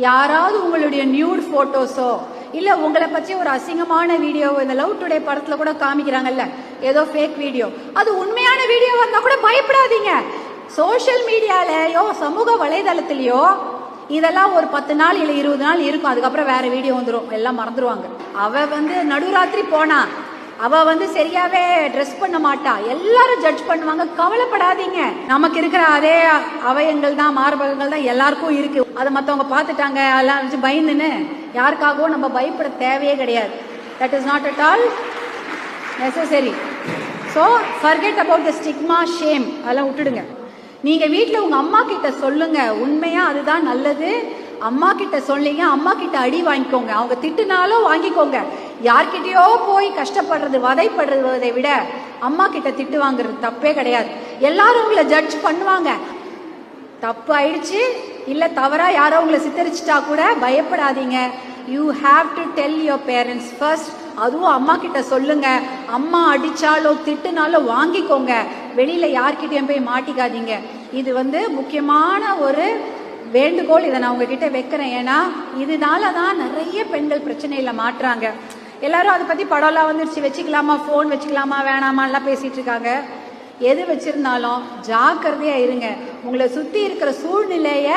யாராவது உங்களுடைய நியூட் போட்டோஸோ இல்ல உங்களை பற்றி ஒரு அசிங்கமான வீடியோ இந்த லவ் டுடே படத்துல கூட காமிக்கிறாங்கல்ல, ஏதோ ஃபேக் வீடியோ, அது உண்மையான வீடியோ வந்தா கூட பயப்படாதீங்க. சோசியல் மீடியாலயோ சமூக வலைதளத்திலயோ இதெல்லாம் ஒரு 10 நாள் இல்ல 20 நாள் இருக்கும். அதுக்கப்புறம் வேற வீடியோ வந்துடும், எல்லாம் மறந்துடுவாங்க. அவ நடுராத்திரி போனா, அவ சரியாவே ட்ரெஸ் பண்ண மாட்டா, எல்லாரும் ஜட்ஜ் பண்ணுவாங்க. கவலைப்படாதீங்க, நமக்கு இருக்கிற அதே அவயங்கள் தான், மார்பகங்கள் தான் எல்லாருக்கும் இருக்கு. அதை மற்றவங்க பார்த்துட்டாங்க எல்லாம் பயந்துன்னு யாருக்காகவும் நம்ம பயப்பட தேவையே கிடையாது. That is not at all necessary. So forget about the stigma, shame, அதெல்லாம் விட்டுடுங்க. நீங்க வீட்டில் உங்க அம்மா கிட்ட சொல்லுங்க, உண்மையா அதுதான் நல்லது. அம்மா கிட்ட சொல்லிங்க, அம்மா கிட்ட அடி வாங்கிக்கோங்க, அவங்க திட்டுனாலும் வாங்கிக்கோங்க. யார்கிட்டயோ போய் கஷ்டப்படுறது வதைப்படுறதை விட அம்மா கிட்ட திட்டு வாங்குறது தப்பே கிடையாது. எல்லாரும் உங்களை ஜட்ஜ் பண்ணுவாங்க. தப்பு ஆயிடுச்சு இல்ல தவறா யாரோ உங்களை சித்தரிச்சுட்டா கூட பயப்படாதீங்க. You have to tell your parents first. அதுவும் அம்மா கிட்ட சொல்லுங்க. அம்மா அடிச்சாலோ திட்டுனாலோ வாங்கிக்கோங்க, வெளியில யார்கிட்டயும் போய் மாட்டிக்காதீங்க. இது முக்கியமான ஒரு வேண்டுகோள். இதை நான் உங்ககிட்ட வைக்கிறேன். ஏன்னா இதனால தான் நிறைய பெண்கள் பிரச்சனையில மாட்டுறாங்க. எல்லாரும் அதை பத்தி படம்லாம் வந்துருச்சு, வச்சுக்கலாமா, போன் வச்சுக்கலாமா வேணாமான்லாம் பேசிட்டு இருக்காங்க. எது வச்சிருந்தாலும் ஜாக்கிரதையா இருங்க. உங்களை சுத்தி இருக்கிற சூழ்நிலைய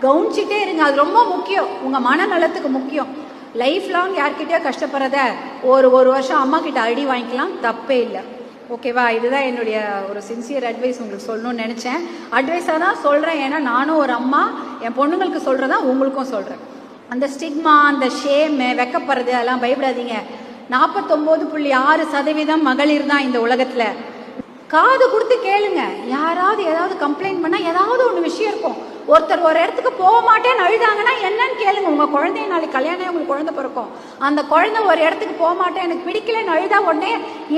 கவனிச்சுட்டே இருங்க. அது ரொம்ப முக்கியம், உங்க மனநலத்துக்கு முக்கியம். லைஃப் லாங் யார்கிட்டயோ கஷ்டப்படுறத ஒரு வருஷம் அம்மா கிட்ட அடி வாங்கிக்கலாம், தப்பே இல்லை. ஓகேவா? இதுதான் என்னுடைய ஒரு சின்சியர் அட்வைஸ் உங்களுக்கு சொல்லணும்னு நினைச்சேன். அட்வைஸாக தான் சொல்றேன், ஏன்னா நானும் ஒரு அம்மா, என் பொண்ணுங்களுக்கு சொல்றதா உங்களுக்கும் சொல்றேன். அந்த ஸ்டிக்மா, அந்த ஷேம், வெக்கப்படுறது அதெல்லாம் பயப்படாதீங்க. 49.6% மகளிர் தான் இந்த உலகத்துல. காது கொடுத்து கேளுங்க. யாராவது ஏதாவது கம்ப்ளைண்ட் பண்ணா ஏதாவது ஒன்று விஷயம் இருக்கும். ஒருத்தர் ஒரு இடத்துக்கு போக மாட்டேன்னு அழுதாங்கன்னா என்னன்னு கேளுங்க. உங்க குழந்தைய நாளைக்கு கல்யாணம், உங்களுக்கு குழந்தை பிறக்கும். அந்த குழந்தை ஒரு இடத்துக்கு போக மாட்டேன், எனக்கு பிடிக்கலன்னு அழுதா உடனே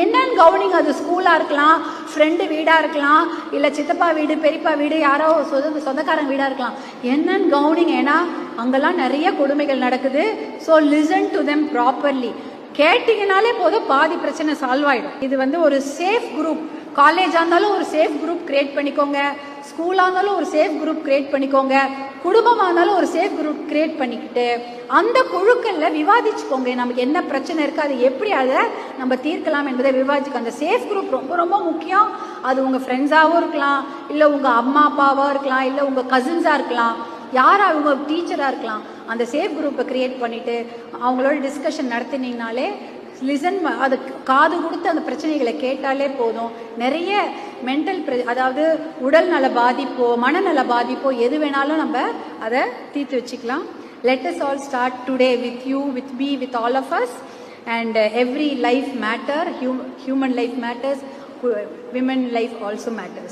என்னன்னு கவனிங்க. அது ஸ்கூலா இருக்கலாம், ஃப்ரெண்டு வீடா இருக்கலாம், இல்ல சித்தப்பா வீடு, பெரியப்பா வீடு, யாரோ சொந்தக்காரங்க வீடா இருக்கலாம். என்னன்னு கவனிங்க. ஏன்னா அங்கெல்லாம் நிறைய கொடுமைகள் நடக்குது. So listen to them properly. கேட்டீங்கனாலே போதும், பாதி பிரச்சனை சால்வ் ஆயிடும். இது ஒரு சேஃப் குரூப். காலேஜா இருந்தாலும் ஒரு சேஃப் குரூப் கிரியேட் பண்ணிக்கோங்க, ஸ்கூலா இருந்தாலும் ஒரு சேஃப் குரூப் கிரியேட் பண்ணிக்கோங்க, குடும்பமா இருந்தாலும் ஒரு சேஃப் குரூப் கிரியேட் பண்ணிக்கிட்டு அந்த குழுக்கள்ல விவாதிச்சுக்கோங்க. நமக்கு என்ன பிரச்சனை இருக்கு, அது எப்படி அதை நம்ம தீர்க்கலாம் என்பதை விவாதிச்சுக்கோங்க. அந்த சேஃப் குரூப் ரொம்ப ரொம்ப முக்கியம். அது உங்க ஃப்ரெண்ட்ஸாவும் இருக்கலாம், இல்ல உங்க அம்மா அப்பாவா இருக்கலாம், இல்ல உங்க கசின்ஸா இருக்கலாம், யாரா உங்க டீச்சரா இருக்கலாம். அந்த சேஃப் குரூப்பை கிரியேட் பண்ணிட்டு அவங்களோட டிஸ்கஷன் நடத்தினீங்கனாலே, லிசன், அது காது கொடுத்து அந்த பிரச்சனைகளை கேட்டாலே போதும். நிறைய மென்டல் அதாவது உடல் நல பாதிப்போ மனநல பாதிப்போ எது வேணாலும் நம்ம அதை தீர்த்து வச்சுக்கலாம். Let us all start today with you, with me, with all of us. And every life matter, human life matters, women life also matters.